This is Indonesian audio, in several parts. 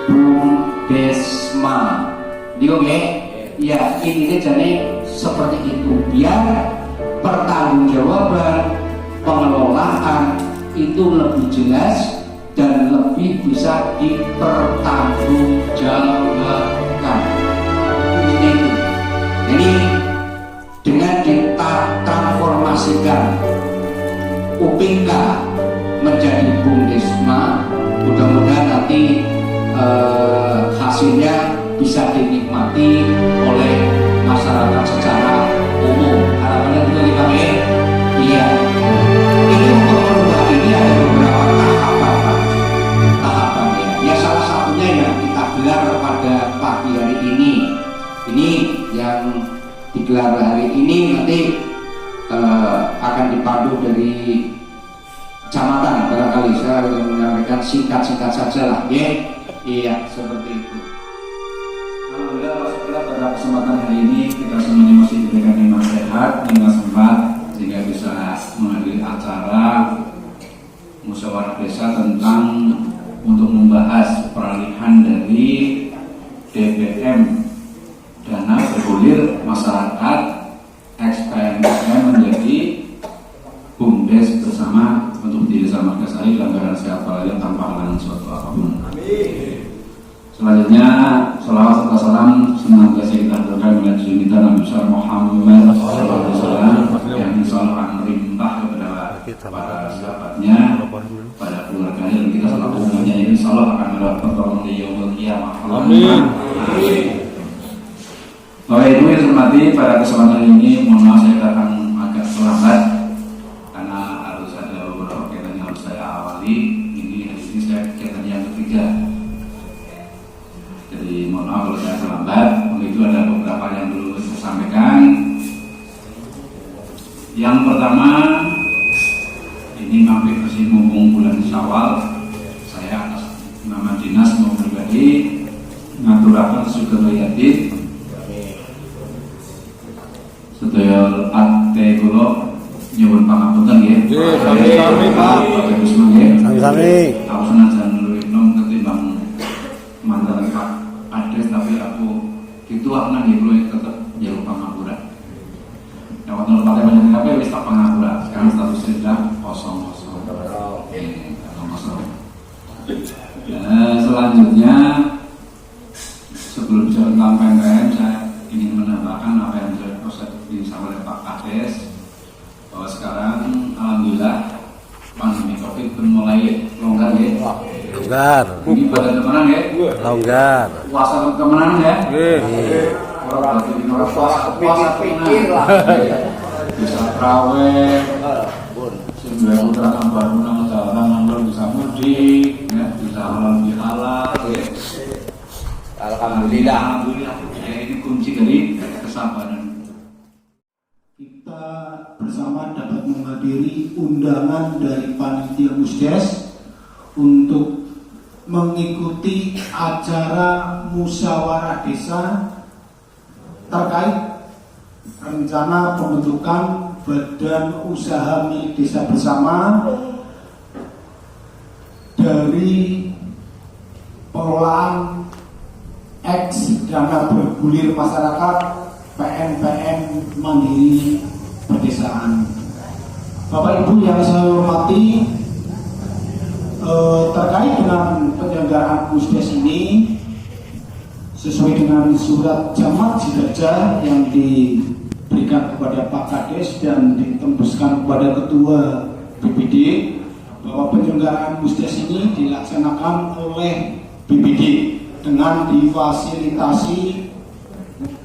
Bumdesma. Ini oke? Ya, ini jadi seperti itu biar pertanggungjawaban pengelolaan itu lebih jelas dan lebih bisa dipertanggungjawabkan. Jadi dengan kita transformasikan UPK menjadi Bumdesma, mudah-mudahan nanti hasilnya bisa dinikmati oleh masyarakat secara umum. Harapannya itu kami, iya. Ini untuk merubah ini ada beberapa tahapan ya. Ya salah satunya yang kita gelar pada pagi hari ini. Ini yang digelar hari ini nanti akan dipandu dari kecamatan, barangkali saya menyampaikan singkat-singkat saja lah, ya. Iya, seperti itu. Alhamdulillah, pada kesempatan hari ini kita semuanya masih diberikan nikmat sehat, hingga sempat sehingga bisa menghadiri acara musyawarah desa tentang untuk membahas peralihan dari DBM dana bergulir masyarakat XPMM menjadi Bumdes bersama untuk di Desa Margasari dalam keadaan sehat walafiat tanpa halangan suatu apapun. Selanjutnya, salawat serta salam senantiasa kita haturkan kepada junjungan kita Nabi besar Muhammad SAW yang insya Allah akan melimpah kepada para sahabatnya, pada keluarganya, dan kita selaku umatnya insya Allah akan mendapat pertolongan di yaumul qiyamah. Amin. Bapak Ibu yang hormati, pada kesempatan ini mohon maaf saya datang agak terlambat karena harus ada beberapa kegiatan yang harus saya awali. Ini hari ini saya kegiatan yang ketiga. Jadi mohon maaf kalau saya terlambat. Untuk itu ada beberapa yang dulu saya sampaikan. Yang pertama, ini mampir bersih mumpung bulan Syawal, saya atas nama dinas maupun pribadi ngaturaken sugeng yadid sedaya ate kula nyuwun pangapunten nggih. Sami-sami Pak. Sami-sami. Aku senajan nom ketimbang mantan Pak Ades, tapi aku dituakna nggih kula tetep njaluk pangapura. Nek wonten partai panjenengan kabeh wis tak pangapura. Sekarang statusnya sudah kosong. Selanjutnya sebelum saya tentang PNPM, saya ingin menambahkan apa yang sudah disampaikan oleh Pak Kades, bahwa sekarang alhamdulillah pandemi COVID pun mulai longgar ya. Longgar. Ini pada temenan ya. Longgar. Puasa kemenan ya. Puasa pikir lah. Bisa traweh. Sehingga putra tambah menang jalan nang bisa mudik, ya, bisa halal bihalal ya. Alhamdulillah. Ya, ini kunci dari kesabaran. Kita bersama dapat menghadiri undangan dari panitia Musdes untuk mengikuti acara musyawarah desa terkait rencana pembentukan badan usaha milik desa bersama dari pengelolaan X dana bergulir masyarakat PNPM Mandiri Pedesaan. Bapak Ibu yang saya hormati, terkait dengan penyelenggaraan Musdes ini sesuai dengan surat jamat Sidaja yang diberikan kepada Pak Kades dan ditembuskan kepada Ketua BPD, bahwa penyelenggaraan Musdes ini dilaksanakan oleh BPD dengan difasilitasi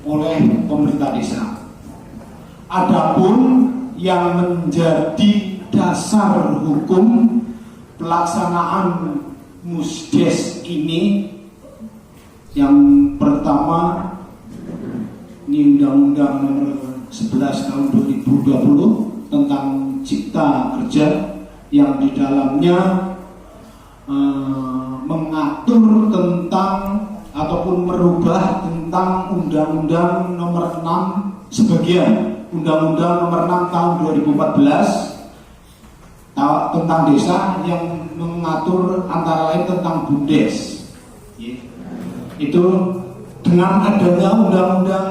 oleh pemerintah desa. Adapun yang menjadi dasar hukum pelaksanaan Musdes ini, yang pertama ini Undang-Undang Nomor 11 Tahun 2020 tentang Cipta Kerja, yang di dalamnya mengatur tentang ataupun merubah tentang Undang-Undang Nomor 6 sebagian Undang-Undang Nomor 6 Tahun 2014 tentang desa, yang mengatur antara lain tentang Bumdes. Itu dengan adanya undang-undang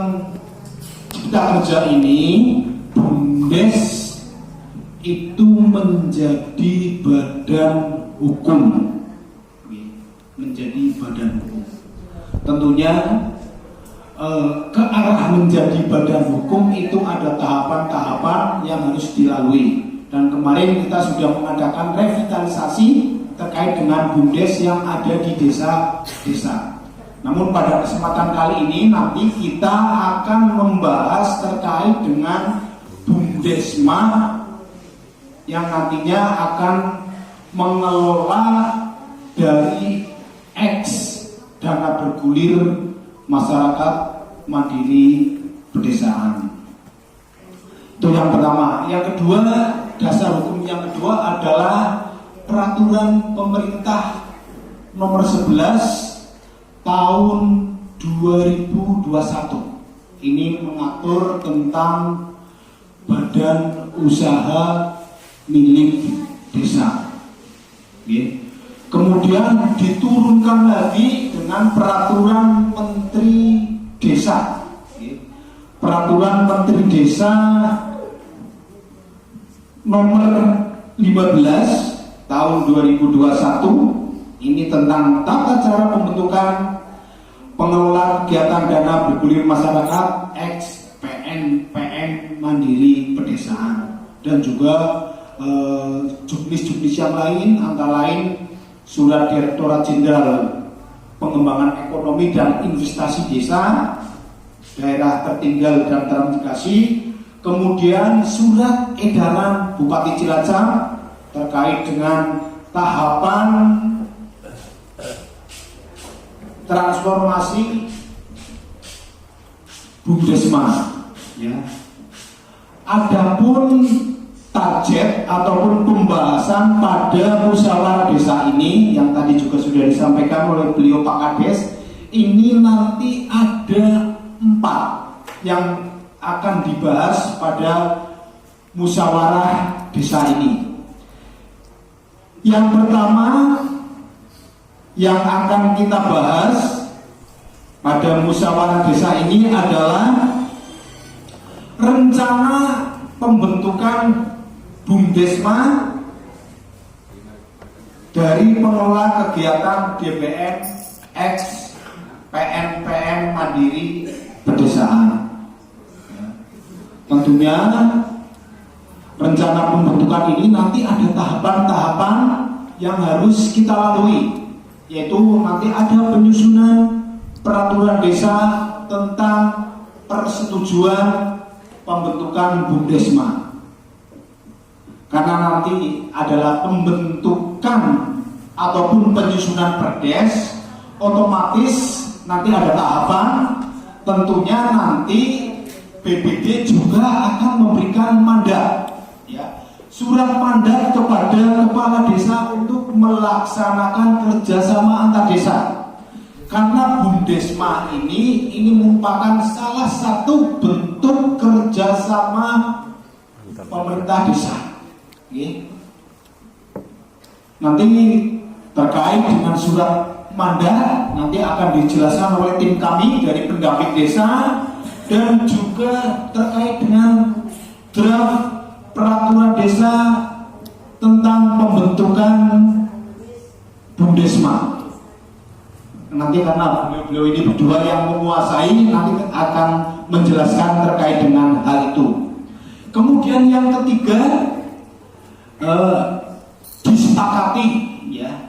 Cipta Kerja ini, BUMDes itu menjadi badan hukum, menjadi badan hukum. Tentunya ke arah menjadi badan hukum itu ada tahapan-tahapan yang harus dilalui. Dan kemarin kita sudah mengadakan revitalisasi terkait dengan BUMDes yang ada di desa-desa. Namun pada kesempatan kali ini nanti kita akan membahas terkait dengan BUMDesma yang nantinya akan mengelola dari dana bergulir masyarakat mandiri pedesaan. Itu yang pertama. Yang kedua, dasar hukum yang kedua adalah peraturan pemerintah nomor 11 tahun 2021. Ini mengatur tentang badan usaha milik desa. Kemudian diturunkan lagi dengan peraturan Menteri Desa. Peraturan Menteri Desa nomor 15 tahun 2021. Ini tentang tata cara pembentukan pengelola kegiatan dana bergulir masyarakat PNPM Mandiri Pedesaan, dan juga juknis-juknis yang lain, antara lain Surat Direktorat Jenderal Pengembangan Ekonomi dan Investasi Desa, Daerah Tertinggal dan Transmigrasi, kemudian Surat Edaran Bupati Cilacap terkait dengan tahapan transformasi BUMDesma. Adapun target ataupun pembahasan pada musyawarah desa ini yang tadi juga sudah disampaikan oleh beliau Pak Kades, ini nanti ada 4 yang akan dibahas pada musyawarah desa ini. Yang pertama yang akan kita bahas pada musyawarah desa ini adalah rencana pembentukan BUMDesma dari pengelola kegiatan DPM X PNPM Mandiri Pedesaan. Tentunya rencana pembentukan ini nanti ada tahapan-tahapan yang harus kita lalui, yaitu nanti ada penyusunan peraturan desa tentang persetujuan pembentukan BUMDesma. Karena nanti adalah pembentukan ataupun penyusunan perdes, otomatis nanti ada tahapan. Tentunya nanti BPD juga akan memberikan mandat, surat mandat kepada kepala desa untuk melaksanakan kerjasama antar desa. Karena BUMDesma ini merupakan salah satu bentuk kerjasama pemerintah desa. Nanti terkait dengan surat mandat nanti akan dijelaskan oleh tim kami dari pendamping desa, dan juga terkait dengan draft peraturan desa tentang pembentukan BUMDesma. Nanti karena beliau ini berdua yang menguasai, nanti akan menjelaskan terkait dengan hal itu. Kemudian yang ketiga,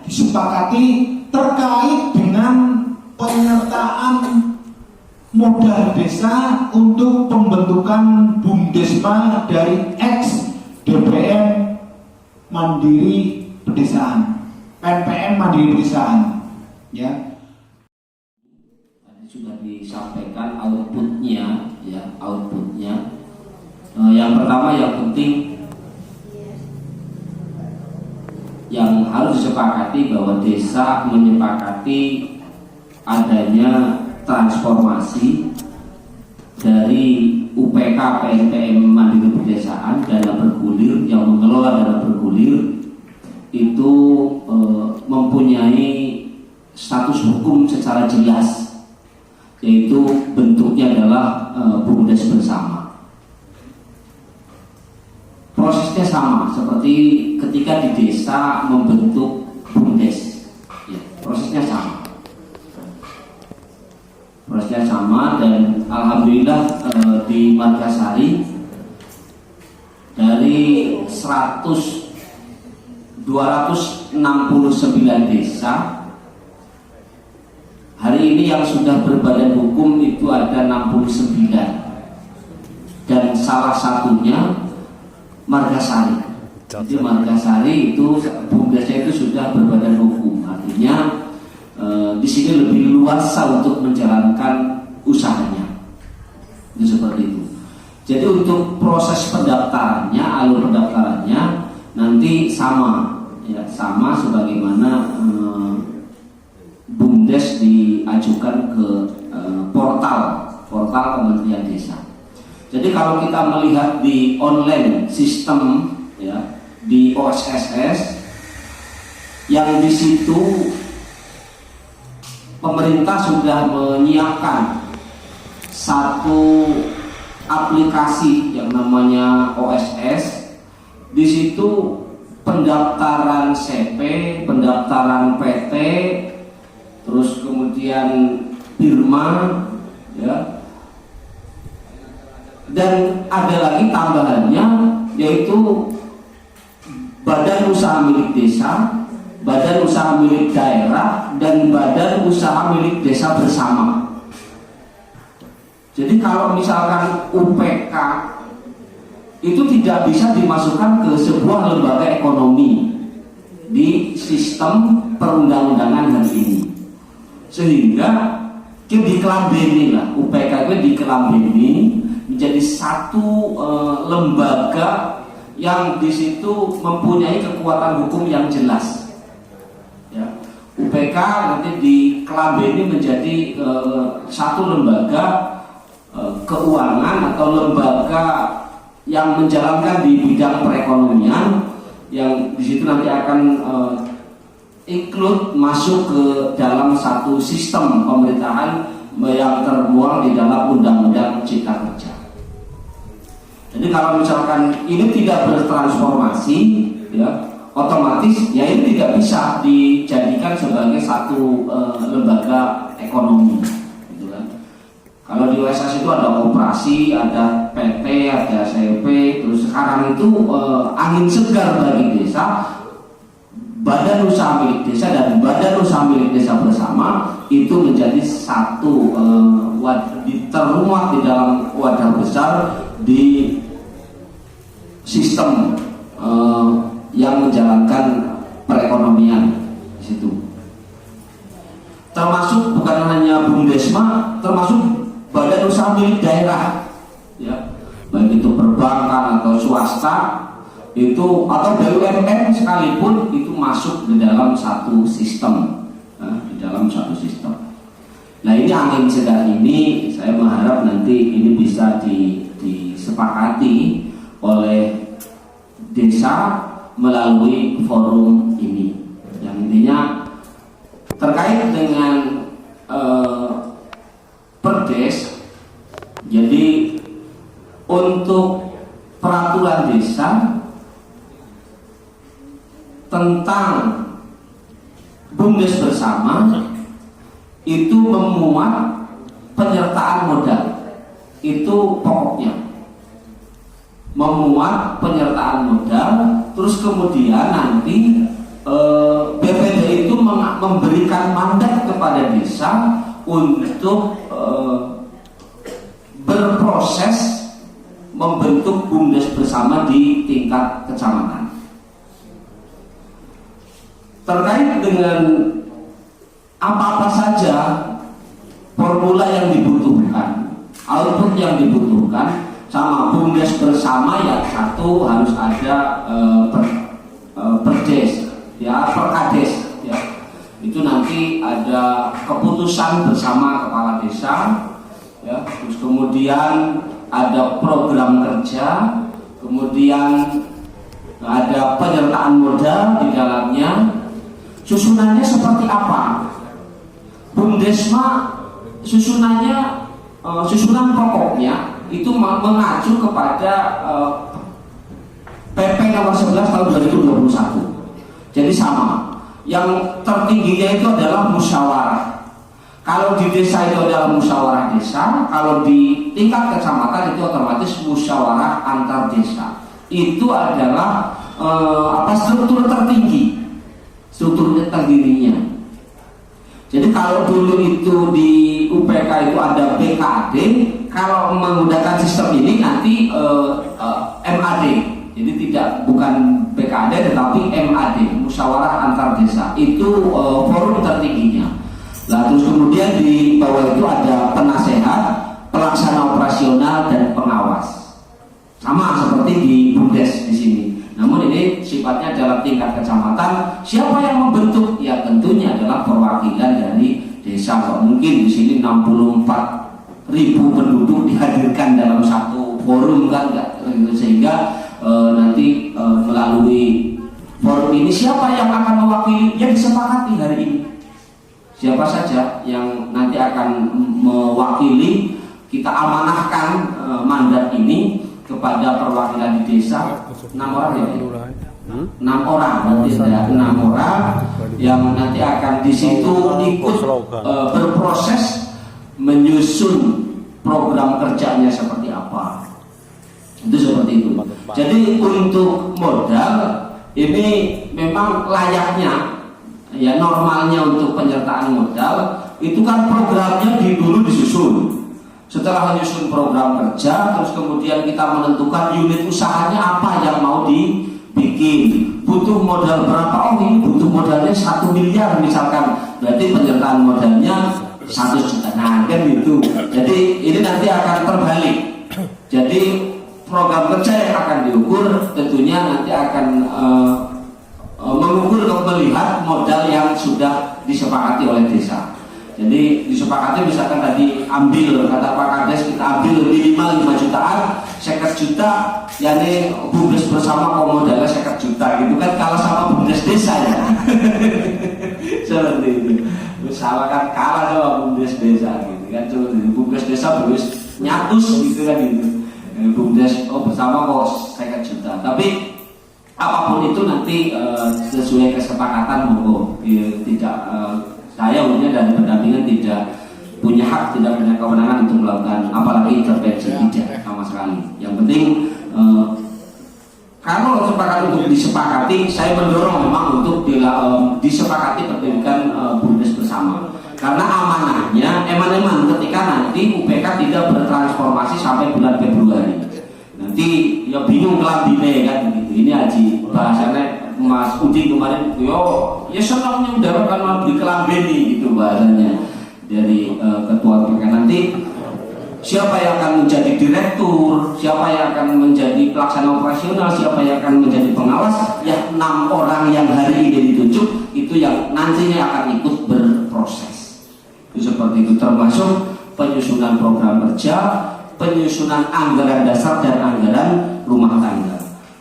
disepakati terkait dengan penyertaan modal desa untuk pembentukan BUMDesma dari ex DPM Mandiri Pedesaan, PNPM Mandiri Pedesaan. Tadi sudah disampaikan outputnya. Yang pertama, yang penting yang harus disepakati bahwa desa menyepakati adanya transformasi dari UPK PNPM Mandiri Pedesaan, dana bergulir yang mengelola dana bergulir itu mempunyai status hukum secara jelas, yaitu bentuknya adalah BUMDes bersama. Prosesnya sama seperti ketika di desa membentuk BUMDes, ya, prosesnya sama. Prosesnya sama, dan alhamdulillah di Margasari dari 269 desa, hari ini yang sudah berbadan hukum itu ada 69, dan salah satunya Margasari. Jadi Margasari itu BUMDesnya itu sudah berbadan hukum, artinya di sini lebih luasa untuk menjalankan usahanya. Itu seperti itu. Jadi untuk proses pendaftarannya, alur pendaftarannya nanti sama, ya, sama sebagaimana BUMDes diajukan ke portal Kementerian Desa. Jadi kalau kita melihat di online sistem, ya, di OSSS, yang di situ pemerintah sudah menyiapkan satu aplikasi yang namanya OSS. Di situ pendaftaran CP, pendaftaran PT, terus kemudian firma, ya. Dan ada lagi tambahannya, yaitu badan usaha milik desa, badan usaha milik daerah, dan badan usaha milik desa bersama. Jadi kalau misalkan UPK itu tidak bisa dimasukkan ke sebuah lembaga ekonomi di sistem perundang-undangan hari ini, sehingga dikelambeni lah, UPK itu dikelambeni menjadi satu lembaga yang di situ mempunyai kekuatan hukum yang jelas. Ya, UPK nanti dikelambeni menjadi satu lembaga keuangan atau lembaga yang menjalankan di bidang perekonomian, yang di situ nanti akan include masuk ke dalam satu sistem pemerintahan yang termuang di dalam Undang-Undang Cipta Kerja. Jadi kalau misalkan ini tidak bertransformasi, ya, otomatis ya ini tidak bisa dijadikan sebagai satu lembaga ekonomi, gitu kan. Kalau di OSS itu ada koperasi, ada PT, ada CP, terus sekarang itu angin segar bagi desa, badan usaha milik desa dan badan usaha milik desa bersama itu menjadi satu termuat di dalam wadah besar di sistem yang menjalankan perekonomian di situ. Termasuk bukan hanya BUMDesma, termasuk badan usaha milik daerah, ya, baik itu perbankan atau swasta, itu atau BUMN sekalipun itu masuk di dalam satu sistem, di dalam satu sistem. Nah, ini angin segar ini saya mengharap nanti ini bisa disepakati oleh desa melalui forum ini, yang intinya terkait dengan perdes. Jadi untuk peraturan desa tentang BUMDes bersama itu memuat penyertaan modal, itu pokoknya memuat penyertaan modal. Terus kemudian nanti BPD itu memberikan mandat kepada desa untuk berproses membentuk BUMDes bersama di tingkat kecamatan. Terkait dengan apa-apa saja formula yang dibutuhkan, output yang dibutuhkan, sama BUMDes bersama, ya satu harus ada perdes, ya perkades, ya itu nanti ada keputusan bersama kepala desa, ya, terus kemudian ada program kerja, kemudian ada penyertaan modal di dalamnya. Susunannya seperti apa? Bumdesma susunannya, susunan pokoknya itu mengacu kepada PP nomor 11 tahun 2021. Jadi sama. Yang tertingginya itu adalah musyawarah. Kalau di desa itu adalah musyawarah desa, kalau di tingkat kecamatan itu otomatis musyawarah antar desa. Itu adalah struktur tertinggi, struktur terdirinya. Jadi kalau dulu itu di UPK itu ada BKAD, kalau menggunakan sistem ini nanti MAD. Jadi bukan BKAD tetapi MAD, musyawarah antar desa. Itu forum tertingginya. Lalu kemudian di bawah itu ada penasehat, pelaksana operasional dan pengawas. Sama seperti di Bumdes di sini. Namun ini sifatnya dalam tingkat kecamatan. Siapa yang membentuk? Ya tentunya adalah perwakilan dari desa. Kok mungkin di sini 64.000 penduduk dihadirkan dalam satu forum kan, sehingga nanti melalui forum ini siapa yang akan mewakili? Yang disepakati hari ini. Siapa saja yang nanti akan mewakili, kita amanahkan mandat ini kepada perwakilan di desa. 6 orang ya? 6 orang, nanti ada 6 orang yang nanti akan di situ ikut berproses menyusun program kerjanya seperti apa. Itu seperti itu. Jadi untuk modal ini memang layaknya, ya normalnya untuk penyertaan modal itu kan programnya dulu disusun. Setelah menyusun program kerja, terus kemudian kita menentukan unit usahanya apa yang mau dibikin, butuh modal berapa. Oh ini butuh modalnya 1 miliar misalkan, berarti penyertaan modalnya 1 juta. Nah kan itu. Jadi ini nanti akan terbalik. Jadi program kerja yang akan diukur tentunya nanti akan mengukur melihat modal yang sudah disepakati oleh desa. Jadi disepakati misalkan tadi ambil, kata Pak Kades kita ambil minimal 5 jutaan, 50 juta, yakni Bumdes bersama modalnya 50 juta gitu kan, kalah sama Bumdes desa ya. Seperti itu. Salah kan kalah sama Bumdes desa gitu kan, Bumdes desa terus nyatus gitu kan gitu. Bumdes bersama kok 50 juta. Tapi apapun itu nanti sesuai kesepakatan monggo, tidak saya umumnya dari pendampingan tidak punya hak, tidak punya kewenangan untuk melakukan apalagi intervensi, tidak sama sekali. Yang penting kalau kesepakatan untuk disepakati, saya mendorong memang untuk disepakati berdirikan Bumdes bersama. Karena amanahnya eman-eman ketika nanti UPK tidak bertransformasi sampai bulan Februari. Nanti ya bingung kelambine kan begitu. Ini Haji bahasanya Mas Udi kemarin, ya senangnya udah kan mau beli kelambini gitu bahasanya dari ketua UPK. Nanti siapa yang akan menjadi direktur, siapa yang akan menjadi pelaksana operasional, siapa yang akan menjadi pengawas, ya 6 orang yang hari ini ditunjuk itu yang nantinya akan ikut berproses. Itu seperti itu, termasuk penyusunan program kerja, penyusunan anggaran dasar dan anggaran rumah tangga.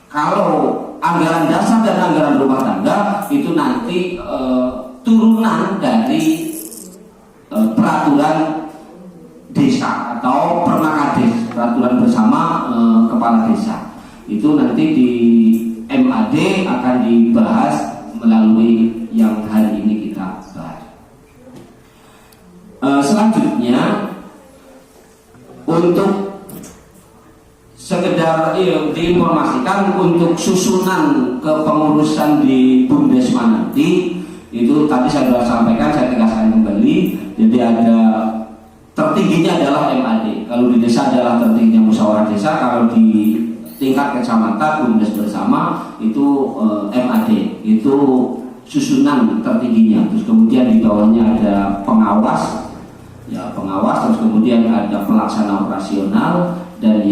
Kalau anggaran dasar dan anggaran rumah tangga itu nanti turunan dari peraturan desa atau permakades, peraturan bersama kepala desa. Itu nanti di MAD akan dibahas melalui yang hari ini kita bahas. Selanjutnya untuk sekedar diinformasikan untuk susunan kepengurusan di Bumdesma nanti itu tadi saya sudah sampaikan, saya tegaskan kembali. Jadi ada tertingginya adalah MAD. Kalau di desa adalah tertingginya musyawarah desa. Kalau di tingkat kecamatan Bumdes bersama itu MAD. Itu susunan tertingginya. Terus kemudian di bawahnya ada pengawas, ya pengawas. Terus kemudian ada pelaksana operasional dan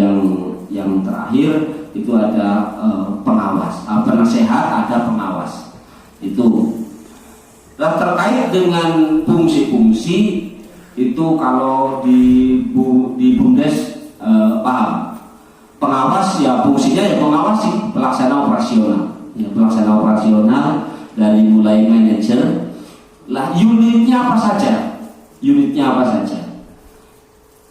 yang terakhir itu ada pengawas, penasehat, ada pengawas. Itu. Dan terkait dengan fungsi-fungsi itu kalau di Bumdes paham. Pengawas ya fungsinya ya mengawasi pelaksana operasional. Ya pelaksana operasional dari mulai manajer. Lah unitnya apa saja? unitnya apa saja.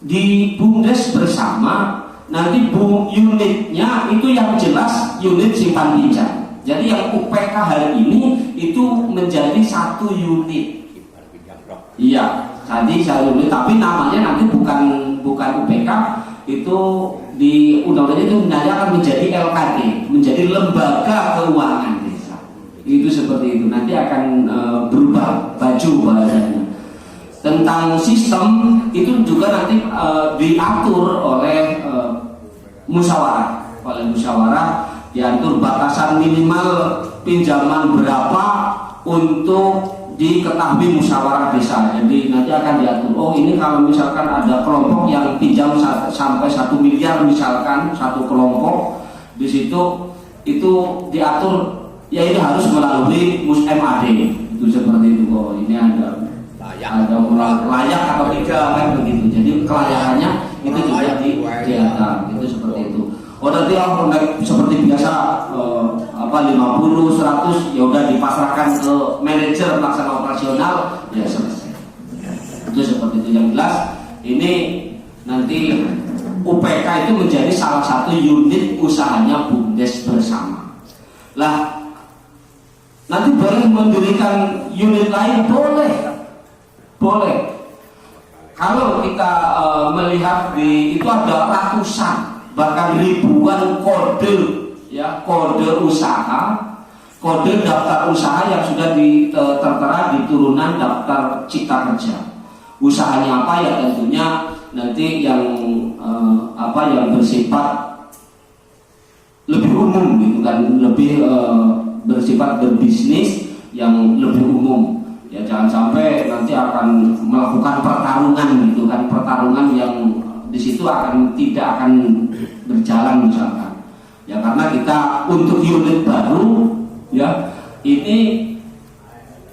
Di BUMDes bersama nanti unitnya itu yang jelas unit simpan pinjam. Jadi yang UPK hari ini itu menjadi satu unit. Iya, tadi satu unit, tapi namanya nanti bukan UPK, itu di undang-undang itu nanti akan menjadi LKD, menjadi lembaga keuangan desa. Itu seperti itu. Nanti akan berubah baju bahasanya. Tentang sistem itu juga nanti diatur oleh musyawarah, diatur batasan minimal pinjaman berapa untuk diketahui musyawarah desa. Jadi nanti akan diatur. Oh, ini kalau misalkan ada kelompok yang pinjam sampai 1 miliar misalkan satu kelompok, di situ itu diatur ya ini harus melalui MAD. Itu seperti itu. Oh, ini ada layak atau tidak kan begitu. Jadi kelayakannya itu juga diatur. Itu seperti itu. Oh, nanti seperti biasa 50, 100 ya udah dipasrahkan ke manajer pelaksana operasional ya selesai. Itu seperti itu. Yang jelas ini nanti UPK itu menjadi salah satu unit usahanya BUMDes bersama. Lah nanti boleh mendirikan unit lain, boleh. Kalau kita melihat itu ada ratusan bahkan ribuan kode usaha, kode daftar usaha yang sudah tertera di turunan daftar Cipta Kerja. Usahanya apa ya tentunya nanti yang yang bersifat lebih umum gitu kan, lebih bersifat berbisnis yang lebih umum. Ya jangan sampai nanti akan melakukan pertarungan gitu kan, pertarungan yang di situ tidak akan berjalan misalkan. Ya karena kita untuk unit baru ya ini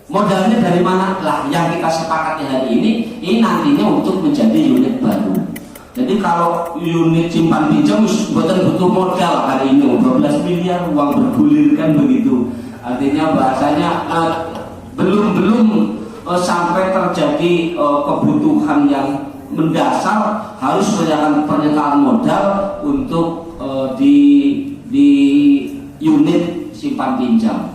modalnya dari mana lah yang kita sepakati hari ini nantinya untuk menjadi unit baru. Jadi kalau unit simpan pinjam butuh modal hari ini 12 miliar uang bergulir kan begitu. Artinya bahasanya belum sampai terjadi kebutuhan yang mendasar harus pernyataan modal untuk di unit simpan pinjam.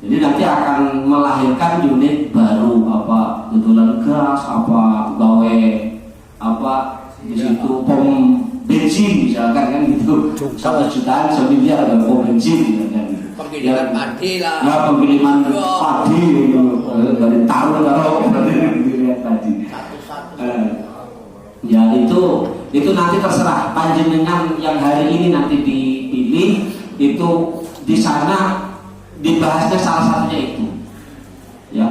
Jadi nanti akan melahirkan unit baru kebetulan gas gawe di situ pom bensin misalkan kan gitu 1 jutaan 1 miliar ada pom bensin misalkan gitu. Pengiriman padi lah. Ya pengiriman padi dari tahun kalau pengiriman padi. Ya itu nanti terserah panjenengan yang hari ini nanti dipilih itu di sana dibahasnya salah satunya itu. Ya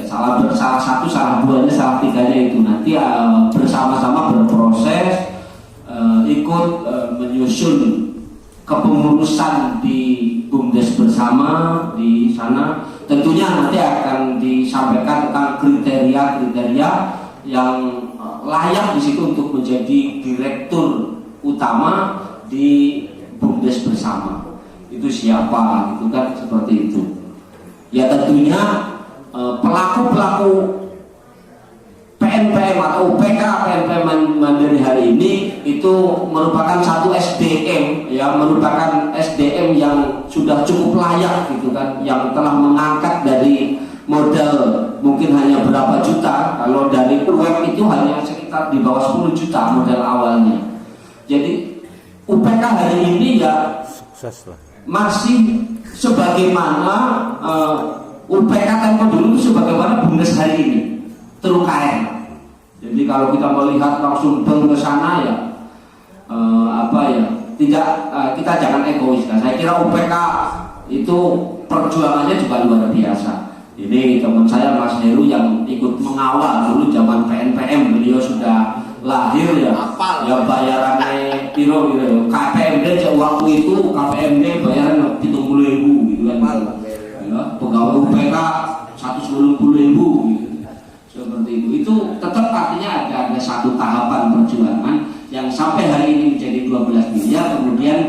salah satu, salah duanya, salah tiganya itu nanti bersama-sama berproses ikut menyusun kepengurusan di BUMDes bersama di sana. Tentunya nanti akan disampaikan tentang kriteria-kriteria yang layak di situ untuk menjadi direktur utama di BUMDes bersama. Itu siapa? Itu kan seperti itu. Ya tentunya pelaku-pelaku PNPM atau UPK PNPM Mandiri hari ini itu merupakan satu SDM ya, merupakan SDM yang sudah cukup layak gitu kan, yang telah mengangkat dari modal mungkin hanya berapa juta, kalau dari web itu hanya sekitar di bawah 10 juta modal awalnya. Jadi UPK hari ini ya masih sebagaimana UPK tempo dulu sebagaimana BUMDes hari ini terukaya. Jadi kalau kita melihat langsung ke sana ya kita jangan egois. Saya kira UPK itu perjuangannya juga luar biasa. Ini teman saya Mas Heru yang ikut mengawal dulu zaman PNPM, beliau sudah lahir ya. Ya bayarannya piro gitu. KPMD waktu itu KPMD bayaran 70.000 gitu kan. Ya, pegawai UPK 190.000 gitu. Seperti itu tetap artinya ada satu tahapan perjuangan yang sampai hari ini menjadi 12 miliar, kemudian